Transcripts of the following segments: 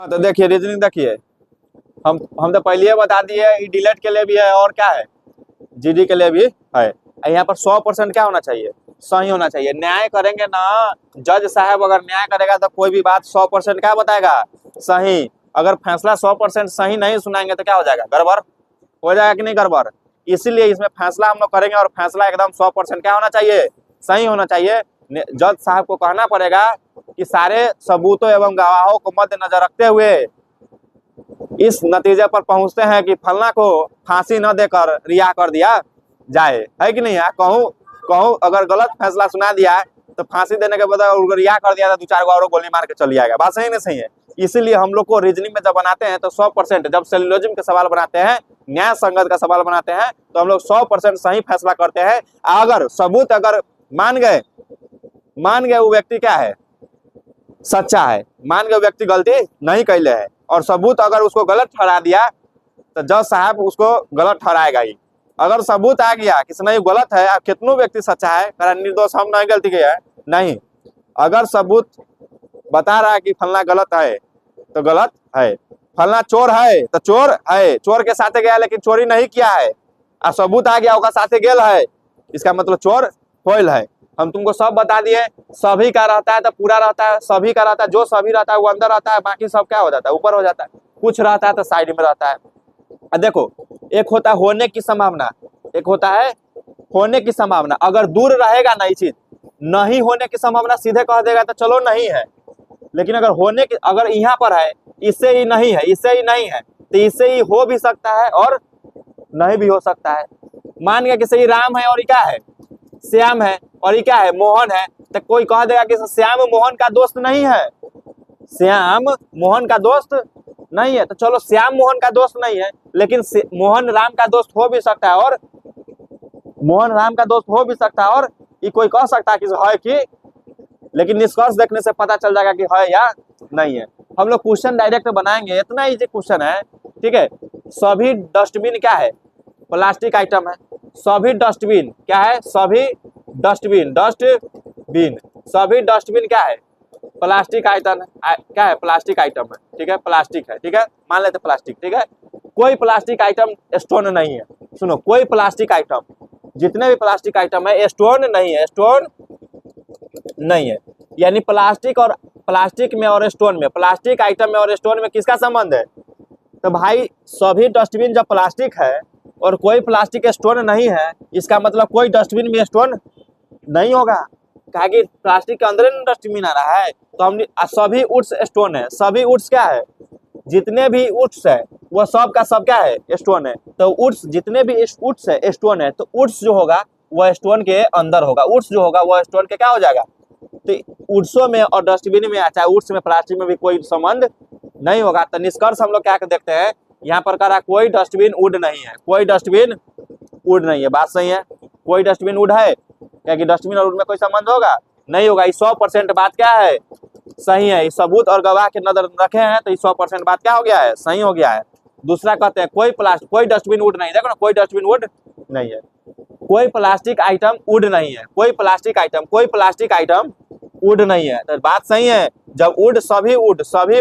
तो देखिए रीजनिंग देखिए, हम तो पहले बता दिए डिलेट के लिए भी है और क्या है जीडी के लिए भी है। यहाँ पर 100% क्या होना चाहिए, सही होना चाहिए। न्याय करेंगे ना जज साहब, अगर न्याय करेगा तो कोई भी बात 100% क्या बताएगा, सही। अगर फैसला 100% सही नहीं सुनाएंगे तो क्या हो जाएगा, गड़बड़ हो जाएगा कि नहीं गड़बड़। इसीलिए इसमें फैसला हम लोग करेंगे और फैसला एकदम 100% क्या होना चाहिए, सही होना चाहिए। जज साहब को कहना पड़ेगा कि सारे सबूतों एवं गवाहों को मद्देनजर रखते हुए इस नतीजे पर पहुंचते हैं कि फलना को फांसी न देकर रिहा कर दिया जाए, है कि नहीं है। कहूँ अगर गलत फैसला सुना दिया तो फांसी देने के बदले रिहा कर दिया तो 2-4 गो और गोली मार के चली जाएगा। बात सही नहीं सही है। इसीलिए हम लोग को रीजनिंग में जब बनाते हैं तो 100%, जब सिलोजिज्म के सवाल बनाते हैं, न्याय संगत का सवाल बनाते हैं तो हम लोग 100% सही फैसला करते हैं। अगर सबूत अगर मान गए वो व्यक्ति क्या है, सच्चा है, मान गए व्यक्ति गलती नहीं कैले है और सबूत अगर उसको गलत ठहरा दिया तो जज साहब उसको गलत ठहराएगा ही। अगर सबूत आ गया कि नहीं गलत है, आप कितनों व्यक्ति सच्चा है, निर्दोष हम नहीं गलती किया है, नहीं, अगर सबूत बता रहा है कि फलना गलत है तो गलत है, फलना चोर है तो चोर है, चोर के साथे गया लेकिन चोरी नहीं किया है और सबूत आ गया उसका साथे गेल है, इसका मतलब चोर होइल है। हम तुमको सब बता दिए, सभी का रहता है तो पूरा रहता है, सभी का रहता है, जो सभी रहता है वो अंदर रहता है, बाकी सब क्या हो जाता है, ऊपर हो जाता है, कुछ रहता है तो साइड में रहता है। देखो, एक होता है होने की संभावना, एक होता है होने की संभावना। अगर दूर रहेगा ना ये चीज, नहीं होने की संभावना सीधे कह देगा तो चलो नहीं है, लेकिन अगर होने की, अगर यहाँ पर है इससे ही नहीं है, इससे ही नहीं है तो इससे ही हो भी सकता है और नहीं भी हो सकता है। मान गया कि सही राम है और ये क्या है, श्याम है, और ये क्या है, मोहन है, तो कोई कह देगा कि श्याम मोहन का दोस्त नहीं है, श्याम मोहन का दोस्त नहीं है, तो चलो श्याम मोहन का दोस्त नहीं है, लेकिन मोहन राम का दोस्त हो भी सकता है, और मोहन राम का दोस्त हो भी सकता है, और ये कोई कह सकता है कि, लेकिन निष्कर्ष देखने से पता चल जाएगा कि है या नहीं है। हम लोग क्वेश्चन डायरेक्ट बनाएंगे, इतना इजी क्वेश्चन है, ठीक है। सभी डस्टबिन क्या है, प्लास्टिक आइटम है। सभी डस्टबिन क्या है, सभी डस्टबिन, सभी डस्टबिन क्या है, प्लास्टिक आइटम है, क्या है, प्लास्टिक आइटम है, ठीक है, प्लास्टिक है, ठीक है, मान लेते प्लास्टिक, ठीक है। कोई प्लास्टिक आइटम स्टोन नहीं है, सुनो, कोई प्लास्टिक आइटम, जितने भी प्लास्टिक आइटम है स्टोन नहीं है, स्टोन नहीं है। यानी प्लास्टिक और प्लास्टिक में और स्टोन में, प्लास्टिक आइटम में और स्टोन में किसका संबंध है, तो भाई सभी डस्टबिन जब प्लास्टिक है और कोई प्लास्टिक स्टोन नहीं है, इसका मतलब कोई डस्टबिन में स्टोन नहीं होगा, कहा कि प्लास्टिक के अंदर डस्टबिन आ रहा है। तो हम सभी उड्स स्टोन है, सभी उड्स क्या है, जितने भी उड्स है वो सब का सब क्या है, स्टोन है। तो उड्स, जितने भी उड्स है स्टोन है, तो उड्स जो होगा वो स्टोन के अंदर होगा, उड्स जो होगा वो स्टोन के क्या हो जाएगा। तो उड्सों में और डस्टबिन में, चाहे उड्स में प्लास्टिक में भी कोई संबंध नहीं होगा। तो निष्कर्ष हम लोग क्या देखते हैं, यहाँ पर कह रहा कोई डस्टबिन वुड नहीं है, कोई डस्टबिन वुड नहीं है, बात सही है, कोई डस्टबिन वुड है, क्या कि डस्टबिन और वुड में कोई संबंध होगा, नहीं होगा। 100% बात क्या है, सही है। सबूत और गवाह के नजर रखे हैं तो 100% बात क्या हो गया है, सही हो गया है। दूसरा कहते हैं कोई डस्टबिन वुड नहीं, देखो ना, कोई डस्टबिन वुड नहीं है, कोई प्लास्टिक आइटम वुड नहीं है, कोई प्लास्टिक आइटम वुड नहीं है, तो बात सही है। जब वुड, सभी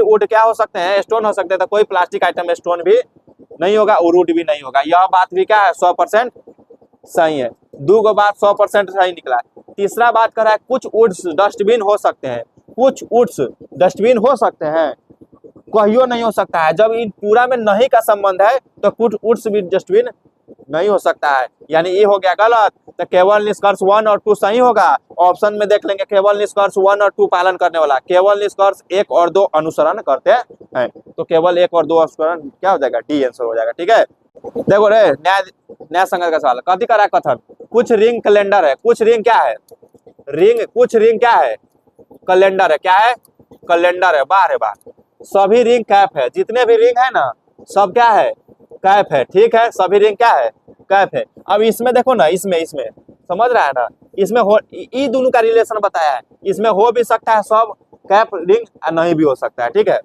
वुड क्या हो सकते हैं, स्टोन हो सकते हैं, तो कोई प्लास्टिक आइटम स्टोन भी नहीं होगा और वुड भी नहीं होगा। यह बात भी क्या है, 100% सही है। दो गो बात 100% सही निकला। तीसरा बात कर रहा है कुछ वुड्स डस्टबिन हो सकते हैं, कुछ वुड्स डस्टबिन हो सकते हैं, कहियो नहीं हो सकता है। जब इन पूरा में नहीं का संबंध है तो कुछ वुड्स भी डस्टबिन नहीं हो सकता है, यानी ये हो गया गलत। तो केवल निष्कर्ष 1 और 2 सही होगा। ऑप्शन में देख लेंगे, केवल निष्कर्ष 1 और 2 पालन करने वाला, केवल निष्कर्ष 1 और 2 अनुसरण करते हैं, तो केवल 1 और 2 अनुसरण क्या हो जाएगा, डी आंसर हो जाएगा, ठीक है। देखो रे, न्याय संगत का सवाल कथी करा, कथन कुछ रिंग कैलेंडर है, कुछ रिंग क्या है, कुछ रिंग क्या है, कैलेंडर है, क्या है, कैलेंडर है, बाहर है, बाहर। सभी रिंग कैप है, जितने भी रिंग है ना सब क्या है, कैप है, ठीक है, सभी रिंग क्या है, कैप है। अब इसमें देखो ना, इसमें समझ रहा है ना, इसमें हो, ये दोनों का रिलेशन बताया है, इसमें हो भी सकता है सब कैप रिंग, नहीं भी हो सकता है, ठीक है।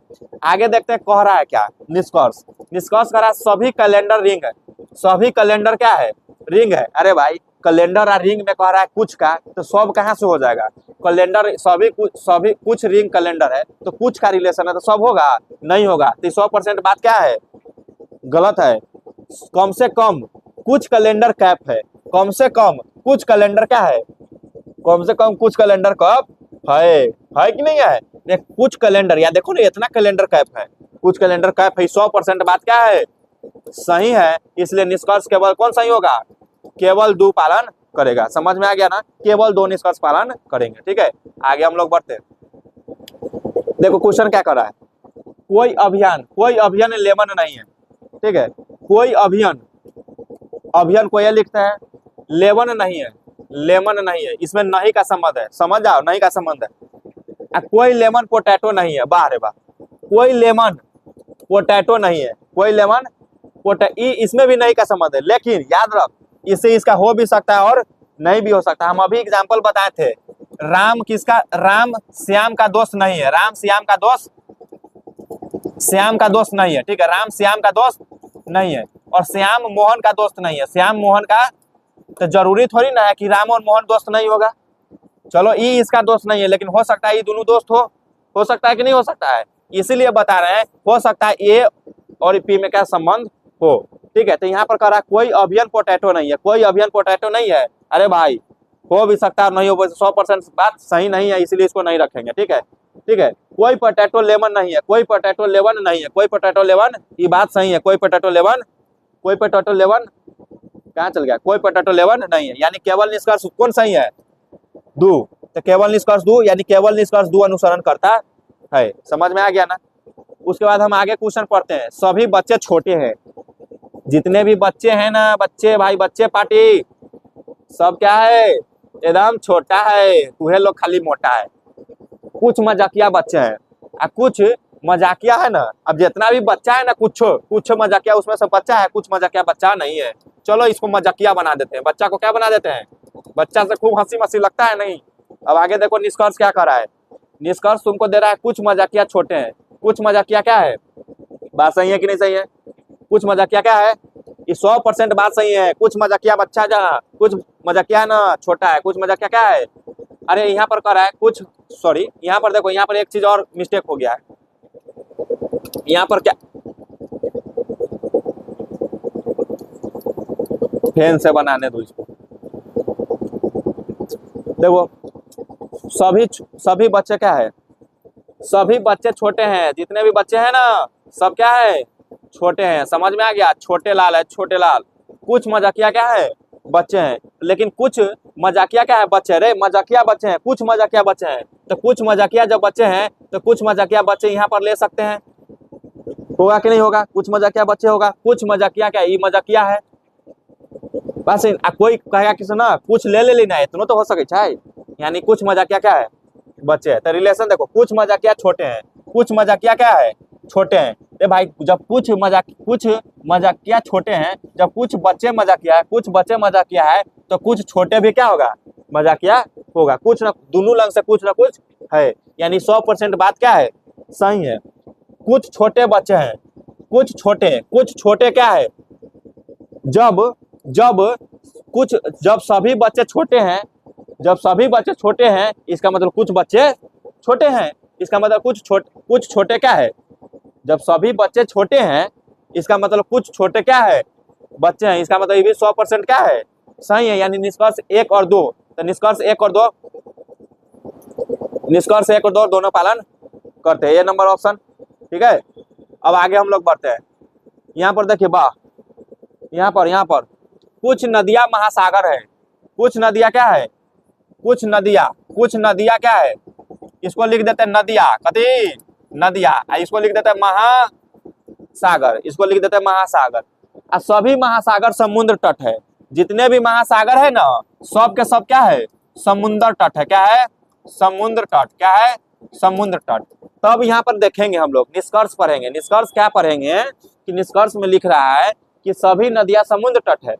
आगे देखते हैं कह रहा है क्या, निष्कर्ष कह रहा है सभी कैलेंडर रिंग है, सभी कैलेंडर क्या है, रिंग है। अरे भाई कैलेंडर और रिंग में कह रहा है कुछ का, तो सब कहाँ से हो जाएगा, कैलेंडर सभी कुछ रिंग कैलेंडर है तो कुछ का रिलेशन है तो सब होगा, नहीं होगा। तो 100% बात क्या है, गलत है। कम से कम कुछ कैलेंडर कैप है, कम से कम कुछ कैलेंडर क्या है, कम से कम कुछ कैलेंडर कैप है कि नहीं है। कुछ कैलेंडर, या देखो ना इतना कैलेंडर कैप है, कुछ कैलेंडर कैप है। 100% बात क्या है, सही है। इसलिए निष्कर्ष केवल कौन सही होगा, केवल 2 पालन करेगा। समझ में आ गया ना, केवल 2 निष्कर्ष पालन करेंगे। ठीक है, आगे हम लोग बढ़ते हैं। देखो क्वेश्चन क्या कर रहा है, कोई अभियान लेमन नहीं है। ठीक है, कोई अभियान कोई लिखता है, लेमन नहीं है, इसमें नहीं का संबंध है, समझ जाओ, नहीं का संबंध है। कोई लेमन पोटैटो नहीं है, बाहर है बा, कोई लेमन पोटैटो नहीं है, कोई लेमन इसमें भी नहीं का संबंध है। लेकिन याद रख, इससे इसका हो भी सकता है और नहीं भी हो सकता। हम अभी एग्जांपल बताए थे, राम श्याम का दोस्त नहीं है, राम श्याम का दोस्त नहीं है। ठीक है, राम श्याम का दोस्त नहीं है और श्याम मोहन का दोस्त नहीं है। श्याम मोहन का, तो जरूरी थोड़ी ना है कि राम और मोहन दोस्त नहीं होगा। चलो ई इसका दोस्त नहीं है, लेकिन हो सकता है ये दोनों दोस्त हो सकता है कि नहीं हो सकता है, इसीलिए बता रहे हैं हो सकता है ए और पी में क्या संबंध हो। ठीक है, तो यहाँ पर कह रहा है कोई अभियान पोटैटो नहीं है, कोई अभियान पोटैटो नहीं है। अरे भाई हो भी सकता है नहीं हो, 100% बात सही नहीं है, इसीलिए इसको नहीं रखेंगे। ठीक है, कोई पोटैटो लेमन नहीं है, कोई पोटैटो लेवन नहीं है, कोई पोटैटो लेवन, ये बात सही है। कोई पोटैटो लेवन कहाँ चल गया, कोई पोटैटो लेवन नहीं है, यानी केवल निष्कर्ष कौन सही है, 2। तो केवल निष्कर्ष 2, यानी केवल निष्कर्ष 2 अनुसरण करता है। समझ में आ गया ना। उसके बाद हम आगे क्वेश्चन पढ़ते हैं। सभी बच्चे छोटे हैं, जितने भी बच्चे हैं ना, बच्चे पार्टी, सब क्या है, एकदम छोटा है, तुम्हें लोग खाली मोटा है। कुछ मजाकिया बच्चे हैं, कुछ मजाकिया है ना। अब जितना भी बच्चा है ना, कुछ मजाकिया उसमें से बच्चा है, कुछ मजाकिया बच्चा नहीं है। चलो इसको मजाकिया बना देते हैं, बच्चा को क्या बना देते हैं, बच्चा से खूब हंसी मस्ती लगता है नहीं। अब आगे देखो निष्कर्ष क्या कर रहा है, निष्कर्ष तुमको दे रहा है कुछ मजाकिया छोटे हैं। कुछ मजाकिया क्या है, बात सही है कि नहीं सही है, कुछ मजाकिया क्या है, ये 100% बात सही है। कुछ मजाकिया बच्चा जहाँ, कुछ मजाकिया ना छोटा है, कुछ मजाकिया क्या है। अरे यहाँ पर कर रहा है कुछ, सॉरी यहाँ पर देखो, यहाँ पर एक चीज और मिस्टेक हो गया है। यहाँ पर क्या, फैन से बनाने दो इसको। देखो सभी बच्चे क्या है, सभी बच्चे छोटे हैं, जितने भी बच्चे हैं ना सब क्या है, छोटे हैं। समझ में आ गया, छोटे लाल है, छोटे लाल। कुछ मजाकिया क्या है, बच्चे हैं, लेकिन कुछ मजाकिया क्या है, बच्चे। रे मजाकिया बच्चे हैं, कुछ मजाकिया बच्चे हैं। तो कुछ मजाकिया जब बच्चे हैं तो कुछ मजाकिया बच्चे यहाँ पर ले सकते हैं, होगा कि नहीं होगा, कुछ मजाकिया बच्चे होगा। कुछ मजाकिया क्या, ये मजाकिया है बस। कोई कहेगा कि सुना कुछ ले लेना है, इतना तो हो सके छै, यानी कुछ मजाकिया क्या है, बच्चे है। तो रिलेशन देखो, कुछ मजाकिया छोटे हैं, कुछ मजाकिया क्या है, छोटे हैं। ए भाई जब कुछ मजाकिया छोटे हैं, जब कुछ बच्चे मजाकिया है, कुछ बच्चे मजाकिया है, तो कुछ छोटे भी क्या होगा, मजाकिया होगा। कुछ ना, दोनों लंग से कुछ ना कुछ है, यानी 100% बात क्या है, सही है। कुछ छोटे बच्चे हैं, कुछ छोटे क्या है, जब सभी बच्चे छोटे हैं, जब सभी बच्चे छोटे हैं, इसका मतलब कुछ बच्चे छोटे हैं। इसका मतलब कुछ छोटे क्या है, जब सभी बच्चे छोटे हैं, इसका मतलब कुछ छोटे क्या है, बच्चे हैं। इसका मतलब ये भी 100% क्या है, सही है। यानी निष्कर्ष 1 और 2, तो निष्कर्ष 1 और 2 दोनों पालन करते हैं, ये नंबर ऑप्शन। ठीक है, अब आगे हम लोग बढ़ते हैं। यहाँ पर देखिए वाह, यहाँ पर कुछ नदियां महासागर है। कुछ नदियां क्या है, कुछ नदियां क्या है, इसको लिख देते हैं नदिया, कथी नदिया, इसको लिख देते हैं महासागर, इसको लिख देते हैं महासागर। और सभी महासागर समुद्र तट है, जितने भी महासागर है ना, सब के सब क्या है, समुद्र तट है। क्या है, समुद्र तट। क्या है, समुद्र तट। तब यहाँ पर देखेंगे हम लोग, निष्कर्ष पढ़ेंगे। निष्कर्ष क्या पढ़ेंगे कि निष्कर्ष में लिख रहा है कि सभी नदियां समुद्र तट है,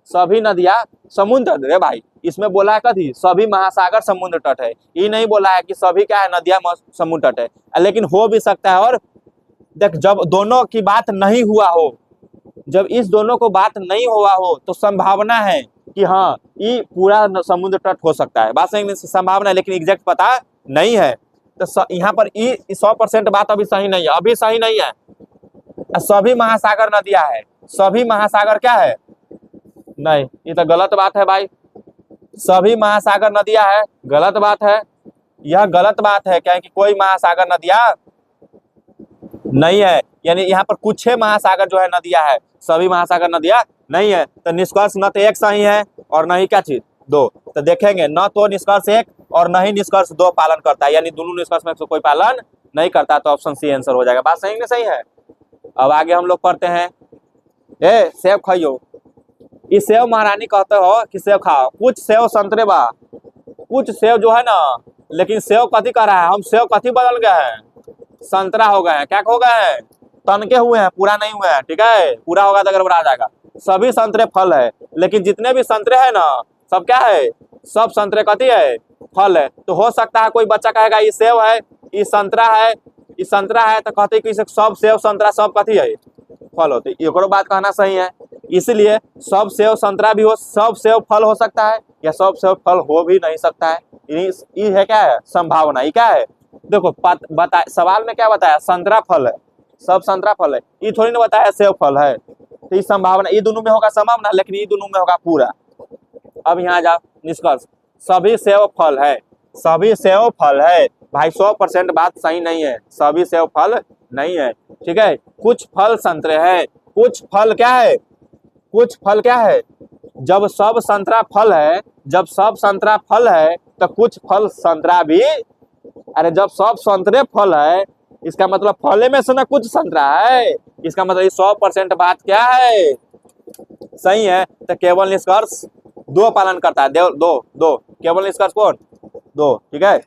सभी नदियां समुद्र तट है। भाई इसमें बोला है कथी, सभी महासागर समुद्र तट है, ये नहीं बोला है कि सभी क्या है, नदियां समुद्र तट है। लेकिन हो भी सकता है। और देख, जब दोनों की बात नहीं हुआ हो, जब इस दोनों को बात नहीं हुआ हो, तो संभावना है कि हाँ ये पूरा समुद्र तट हो सकता है, बात सही संभावना है, लेकिन एग्जैक्ट पता नहीं है। तो यहाँ पर ये 100% बात अभी सही नहीं है, अभी सही नहीं है। सभी महासागर नदियां है, सभी महासागर क्या है, नहीं, ये तो गलत बात है भाई। सभी महासागर नदियां है, गलत बात है, यह गलत बात है। क्या है कि कोई महासागर नदियां नहीं है, यानी यहाँ पर कुछ महासागर जो है नदियां है, सभी महासागर नदियां नहीं है। तो निष्कर्ष न तो एक सही है और न ही क्या चीज दो। तो देखेंगे न तो निष्कर्ष एक और न ही निष्कर्ष दो पालन करता है, यानी दोनों निष्कर्ष में से कोई पालन नहीं करता, तो ऑप्शन सी आंसर हो जाएगा। बात सही नहीं सही है। अब आगे हम लोग पढ़ते हैं, सेब खाइयो, इस सेव महारानी कहते हो कि सेव खाओ, कुछ सेव संतरे बा, कुछ सेव जो है ना, लेकिन सेव कथी कर रहा है, हम सेव कथी बदल गए हैं, संतरा हो गए हैं। क्या हो गए हैं, तनके हुए हैं, पूरा नहीं हुए हैं, ठीक है, पूरा होगा तो गड़बड़ा जाएगा। सभी संतरे फल है, लेकिन जितने भी संतरे हैं ना, सब क्या है, सब संतरे कथी है, फल है। तो हो सकता है कोई बच्चा कहेगा ये सेव है, ये संतरा है, ये संतरा है, तो कहते कि सब सेव संतरा सब कथी है, फल होते। एक बात कहना सही है, इसलिए सब सेव संतरा भी हो, सब सेव फल हो सकता है, या सब सेव फल हो भी नहीं सकता है। ये है क्या है, संभावना। ये क्या है, देखो बता सवाल में क्या बताया, संतरा फल है, सब संतरा फल है, ये थोड़ी ना बताया सेव फल है। तो ये संभावना, ये दोनों में होगा संभावना, लेकिन ये दोनों में होगा पूरा। अब यहाँ जाओ निष्कर्ष, सभी सेव फल है, सभी सेव फल है भाई, 100% बात सही नहीं है, सभी सेव फल नहीं है, ठीक है। कुछ फल संतरे है, कुछ फल क्या है, कुछ फल क्या है, जब सब संतरा फल है, जब सब संतरा फल है तो कुछ फल संतरा भी, अरे जब सब संतरे फल है, इसका मतलब फले में से ना कुछ संतरा है, इसका मतलब 100% बात क्या है, सही है। तो केवल निष्कर्ष दो पालन करता है, दो केवल निष्कर्ष कौन, दो, ठीक है।